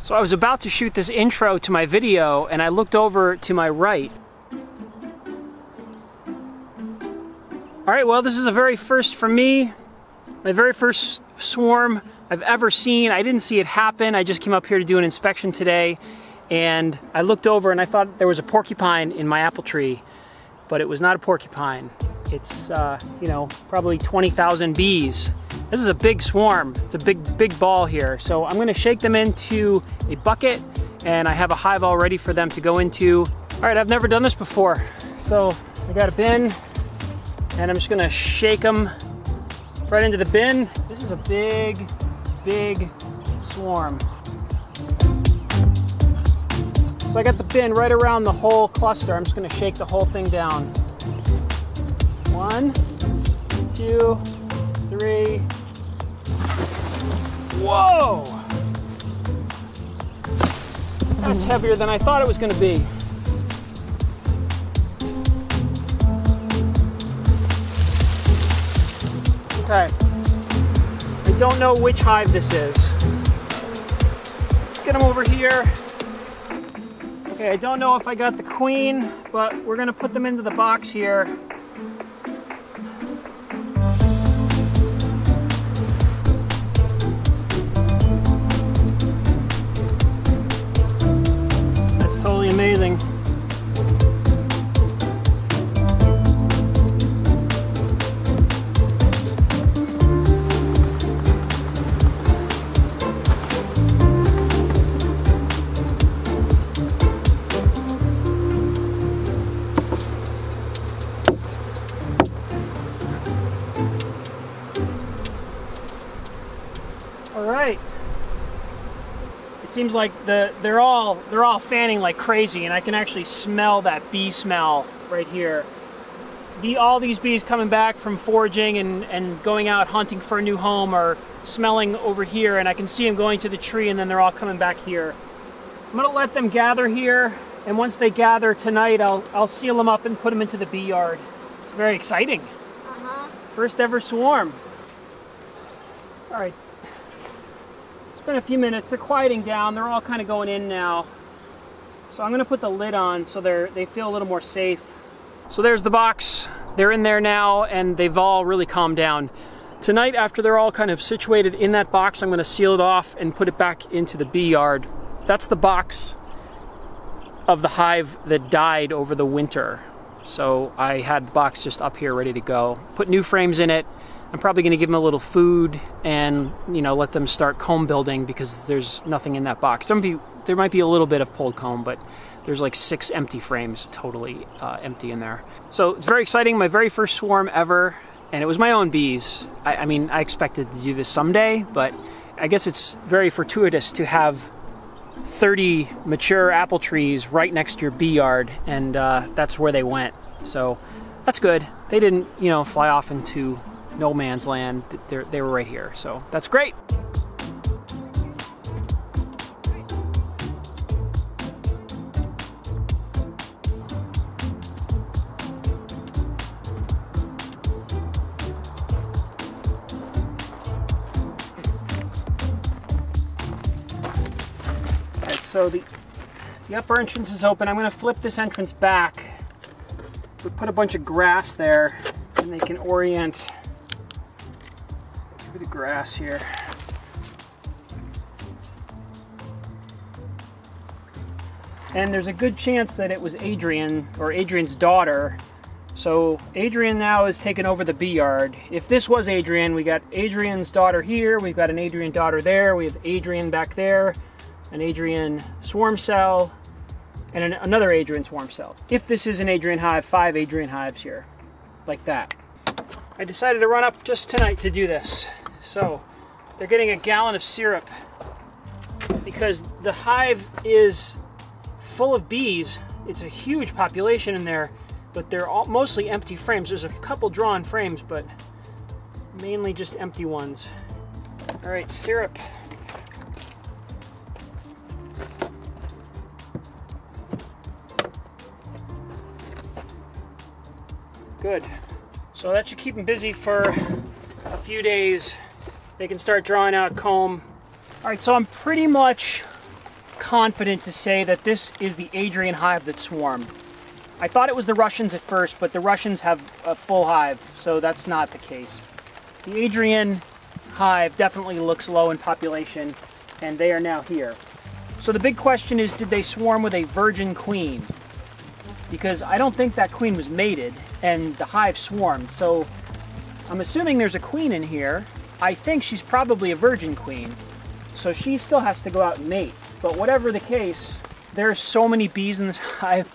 So I was about to shoot this intro to my video and I looked over to my right. Alright, well this is a very first for me. My very first swarm I've ever seen. I didn't see it happen. I just came up here to do an inspection today and I looked over and I thought there was a porcupine in my apple tree, but it was not a porcupine. It's, you know, probably 20,000 bees. This is a big swarm. It's a big ball here. So I'm gonna shake them into a bucket and I have a hive all ready for them to go into. All right, I've never done this before. So I got a bin and I'm just gonna shake them right into the bin. This is a big swarm. So I got the bin right around the whole cluster. I'm just gonna shake the whole thing down. 1, 2, 3. Whoa! That's heavier than I thought it was going to be. Okay. I don't know which hive this is. Let's get them over here. Okay, I don't know if I got the queen, but we're going to put them into the box here. Totally amazing. All right. Seems like they're all fanning like crazy, and I can actually smell that bee smell right here. All these bees coming back from foraging and going out hunting for a new home are smelling over here, and I can see them going to the tree, and then they're all coming back here. I'm gonna let them gather here, and once they gather tonight, I'll seal them up and put them into the bee yard. It's very exciting. First ever swarm. All right. Been a few minutes. They're quieting down. They're all kind of going in now. So I'm going to put the lid on so they feel a little more safe. So there's the box. They're in there now and they've all really calmed down. Tonight, after they're all kind of situated in that box, I'm going to seal it off and put it back into the bee yard. That's the box of the hive that died over the winter. So I had the box just up here ready to go. Put new frames in it. I'm probably going to give them a little food and, you know, let them start comb building because there's nothing in that box. There might be a little bit of pulled comb, but there's like 6 empty frames totally empty in there. So it's very exciting, my very first swarm ever, and it was my own bees. I mean, I expected to do this someday, but I guess it's very fortuitous to have 30 mature apple trees right next to your bee yard, and that's where they went. So that's good. They didn't, you know, fly off into no man's land. They were right here, so that's great. All right, so the upper entrance is open. I'm going to flip this entrance back. We put a bunch of grass there and they can orient the grass here. And there's a good chance that it was Adrian or Adrian's daughter. So Adrian now is taking over the bee yard. If this was Adrian, we got Adrian's daughter here, we've got an Adrian daughter there, we have Adrian back there, an Adrian swarm cell, and another Adrian swarm cell. If this is an Adrian hive, 5 Adrian hives here, like that. I decided to run up just tonight to do this. So they're getting a gallon of syrup because the hive is full of bees. It's a huge population in there, but they're all mostly empty frames. There's a couple drawn frames, but mainly just empty ones. All right, syrup. Good. So that should keep them busy for a few days. They can start drawing out comb. All right, so I'm pretty much confident to say that this is the Adrian hive that swarmed. I thought it was the Russians at first, but the Russians have a full hive, so that's not the case. The Adrian hive definitely looks low in population, and they are now here. So the big question is, did they swarm with a virgin queen? Because I don't think that queen was mated, and the hive swarmed. So I'm assuming there's a queen in here. I think she's probably a virgin queen. So she still has to go out and mate. But whatever the case, there's so many bees in this hive.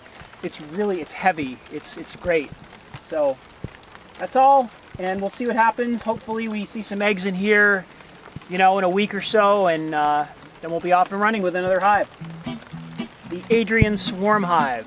It's heavy. It's great. So that's all, and we'll see what happens. Hopefully we see some eggs in here, in a week or so, and then we'll be off and running with another hive. The Adrian Swarm Hive.